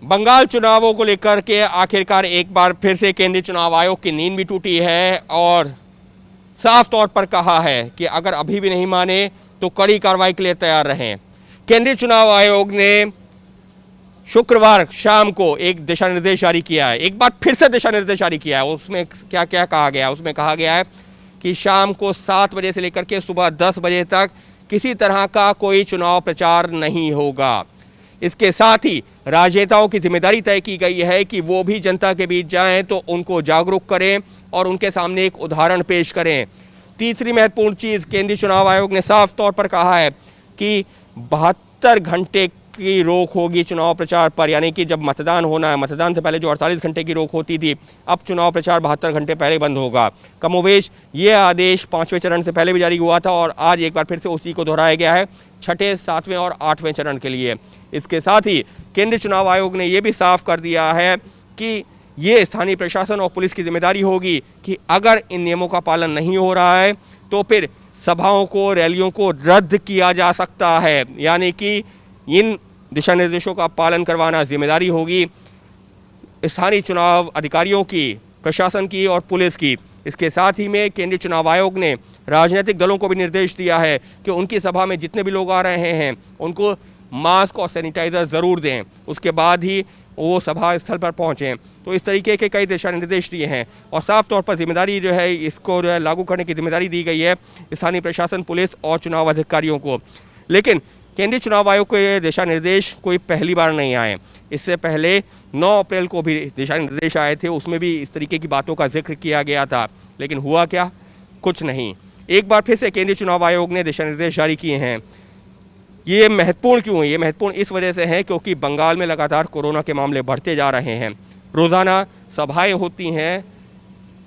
बंगाल चुनावों को लेकर के आखिरकार एक बार फिर से केंद्रीय चुनाव आयोग की नींद भी टूटी है और साफ तौर पर कहा है कि अगर अभी भी नहीं माने तो कड़ी कार्रवाई के लिए तैयार रहें। केंद्रीय चुनाव आयोग ने शुक्रवार शाम को एक दिशा निर्देश जारी किया है, एक बार फिर से दिशा निर्देश जारी किया है। उसमें क्या क्या कहा गया है? उसमें कहा गया है कि शाम को 7 बजे से लेकर के सुबह 10 बजे तक किसी तरह का कोई चुनाव प्रचार नहीं होगा। इसके साथ ही राजनेताओं की जिम्मेदारी तय की गई है कि वो भी जनता के बीच जाएं तो उनको जागरूक करें और उनके सामने एक उदाहरण पेश करें। तीसरी महत्वपूर्ण चीज़, केंद्रीय चुनाव आयोग ने साफ तौर पर कहा है कि 72 घंटे की रोक होगी चुनाव प्रचार पर, यानी कि जब मतदान होना है, मतदान से पहले जो 48 घंटे की रोक होती थी, अब चुनाव प्रचार 72 घंटे पहले बंद होगा। कमोवेश ये आदेश 5वें चरण से पहले भी जारी हुआ था और आज एक बार फिर से उसी को दोहराया गया है 6ठे, 7वें और 8वें चरण के लिए। इसके साथ ही केंद्रीय चुनाव आयोग ने यह भी साफ कर दिया है कि ये स्थानीय प्रशासन और पुलिस की जिम्मेदारी होगी कि अगर इन नियमों का पालन नहीं हो रहा है तो फिर सभाओं को, रैलियों को रद्द किया जा सकता है। यानी कि इन दिशा निर्देशों का पालन करवाना जिम्मेदारी होगी स्थानीय चुनाव अधिकारियों की, प्रशासन की और पुलिस की। इसके साथ ही में केंद्रीय चुनाव आयोग ने राजनीतिक दलों को भी निर्देश दिया है कि उनकी सभा में जितने भी लोग आ रहे हैं उनको मास्क और सैनिटाइज़र ज़रूर दें, उसके बाद ही वो सभा स्थल पर पहुँचें। तो इस तरीके के कई दिशा निर्देश दिए हैं और साफ तौर पर जिम्मेदारी जो है इसको जो है लागू करने की जिम्मेदारी दी गई है स्थानीय प्रशासन, पुलिस और चुनाव अधिकारियों को। लेकिन केंद्रीय चुनाव आयोग के ये दिशा निर्देश कोई पहली बार नहीं आए। इससे पहले 9 अप्रैल को भी दिशा निर्देश आए थे, उसमें भी इस तरीके की बातों का जिक्र किया गया था, लेकिन हुआ क्या? कुछ नहीं। एक बार फिर से केंद्रीय चुनाव आयोग ने दिशा निर्देश जारी किए हैं। ये महत्वपूर्ण क्यों है? ये महत्वपूर्ण इस वजह से है क्योंकि बंगाल में लगातार कोरोना के मामले बढ़ते जा रहे हैं। रोज़ाना सभाएं होती हैं,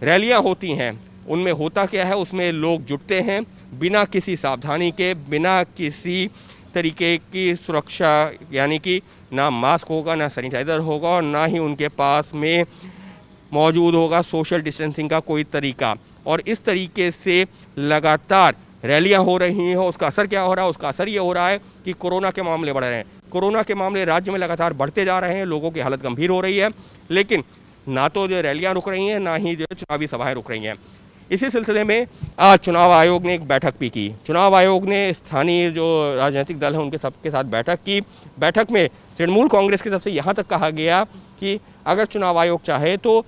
रैलियां होती हैं, उनमें होता क्या है, उसमें लोग जुटते हैं बिना किसी सावधानी के, बिना किसी तरीके की सुरक्षा, यानी कि ना मास्क होगा, ना सैनिटाइज़र होगा और ना ही उनके पास में मौजूद होगा सोशल डिस्टेंसिंग का कोई तरीका। और इस तरीके से लगातार रैलियां हो रही हैं। उसका असर क्या हो रहा है? उसका असर ये हो रहा है कि कोरोना के मामले बढ़ रहे हैं। कोरोना के मामले राज्य में लगातार बढ़ते जा रहे हैं, लोगों की हालत गंभीर हो रही है, लेकिन ना तो जो रैलियां रुक रही हैं, ना ही जो चुनावी सभाएं रुक रही हैं। इसी सिलसिले में आज चुनाव आयोग ने एक बैठक भी की। चुनाव आयोग ने स्थानीय जो राजनीतिक दल हैं उनके सबके साथ बैठक की। बैठक में तृणमूल कांग्रेस की तरफ से यहाँ तक कहा गया कि अगर चुनाव आयोग चाहे तो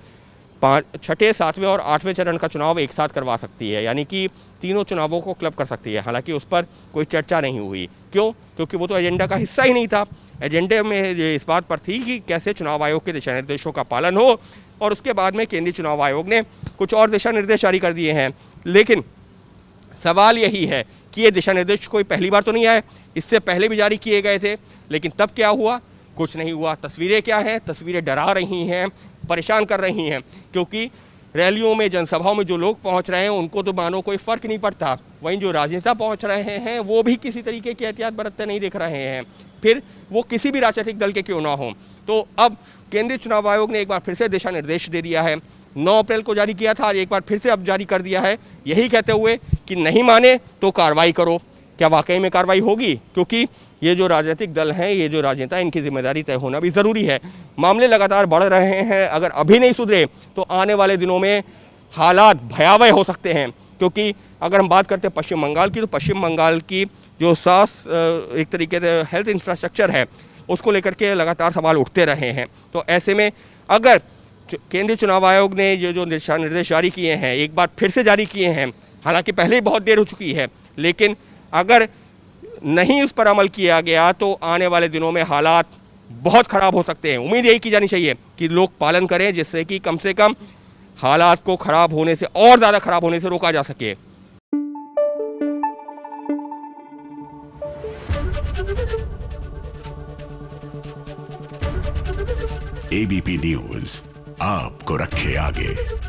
6ठे, 7वें और 8वें चरण का चुनाव एक साथ करवा सकती है, यानी कि तीनों चुनावों को क्लब कर सकती है। हालांकि उस पर कोई चर्चा नहीं हुई। क्यों? क्योंकि वो तो एजेंडा का हिस्सा ही नहीं था। एजेंडे में ये इस बात पर थी कि कैसे चुनाव आयोग के दिशा निर्देशों का पालन हो, और उसके बाद में केंद्रीय चुनाव आयोग ने कुछ और दिशा निर्देश जारी कर दिए हैं। लेकिन सवाल यही है कि ये दिशा निर्देश कोई पहली बार तो नहीं आए, इससे पहले भी जारी किए गए थे, लेकिन तब क्या हुआ? कुछ नहीं हुआ। तस्वीरें क्या हैं? तस्वीरें डरा रही हैं, परेशान कर रही हैं, क्योंकि रैलियों में, जनसभाओं में जो लोग पहुंच रहे हैं उनको तो मानो कोई फ़र्क नहीं पड़ता। वहीं जो राजनेता पहुंच रहे हैं वो भी किसी तरीके की एहतियात बरतते नहीं दिख रहे हैं, फिर वो किसी भी राजनीतिक दल के क्यों ना हो। तो अब केंद्रीय चुनाव आयोग ने एक बार फिर से दिशा निर्देश दे दिया है। 9 अप्रैल को जारी किया था, आज एक बार फिर से अब जारी कर दिया है, यही कहते हुए कि नहीं माने तो कार्रवाई करो। क्या वाकई में कार्रवाई होगी? क्योंकि ये जो राजनीतिक दल हैं, ये जो राजनेता, इनकी जिम्मेदारी तय होना भी ज़रूरी है। मामले लगातार बढ़ रहे हैं, अगर अभी नहीं सुधरे तो आने वाले दिनों में हालात भयावह हो सकते हैं। क्योंकि अगर हम बात करते हैं पश्चिम बंगाल की, तो पश्चिम बंगाल की जो एक तरीके से हेल्थ इंफ्रास्ट्रक्चर है, उसको लेकर के लगातार सवाल उठते रहे हैं। तो ऐसे में अगर केंद्रीय चुनाव आयोग ने ये जो दिशा निर्देश जारी किए हैं, एक बार फिर से जारी किए हैं, हालांकि पहले ही बहुत देर हो चुकी है, लेकिन अगर नहीं उस पर अमल किया गया तो आने वाले दिनों में हालात बहुत ख़राब हो सकते हैं। उम्मीद यही की जानी चाहिए कि लोग पालन करें, जिससे कि कम से कम हालात को ख़राब होने से, और ज़्यादा ख़राब होने से रोका जा सके। एबीपी न्यूज़ आपको रखे आगे।